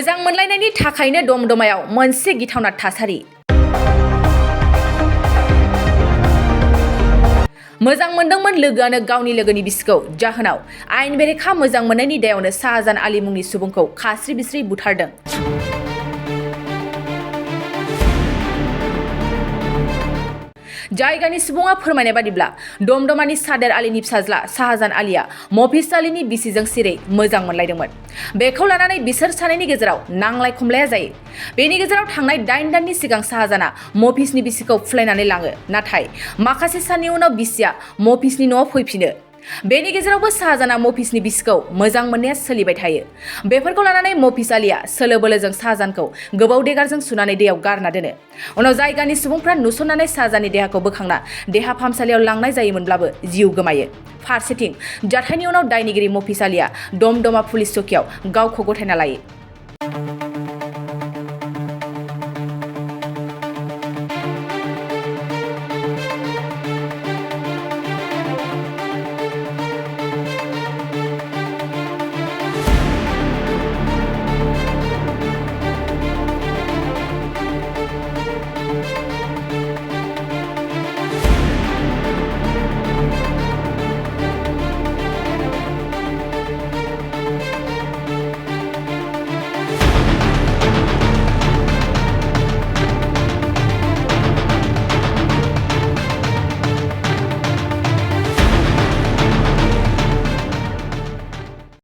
मोजां मोनलायनायनि थाखायनो दमदमायाव मोनसे गिथावना थासारि। मोजां मोनदोंमोन लोगोआनो गावनि लोगोनि बिसिखौ। जाहोनाव आयेन बेरेखा मोजां मोननायनि दायावनो शाहजान आली मुंनि सुबुंखौ खास्रि बिस्रि बुथारदों। जायगानि सुबुङा फोरमायनाय बादिब्ला दमदमानि सादेर आलीनि फिसाज्ला शाहजान आलीया मफिज आलीनि बिसिजों सिरै मोजां मोनलायदोंमोन। बेखौ लानानै बिसोर सानैनि गेजेराव नांलाय खमलाया जायो। बेनि गेजेराव थांनाय 8 दाननि सिगां शाहजाना मफिजनि बिसिखौ फुफ्लायनानै लाङो। नाथाय माखासे साननि उनाव बिसिया मफिजनि न'आव फैफिनो। बेनि गेजेरावबो शाहजाना मफिजनि बिसिखौ मोजां मोननाया सोलिबाय थायो। बेफोरखौ लानानै मफिज आलीया सोलो बोलोजों शाहजानखौ गोबाव देगारजों सुनानै दैयाव गारना दोनो। उनाव जायगानि सुबुंफ्रा नुसननानै शाहजाननि देहाखौ बोखांना देहा फाहामसालियाव लांनाय जायोमोनब्लाबो जिउ गोमायो। फारसेथिं जाथायनि उनाव दायनिगिरि मफिज आलीया दमदमा पुलिस चौकियाव गावखौ गथायना लायो।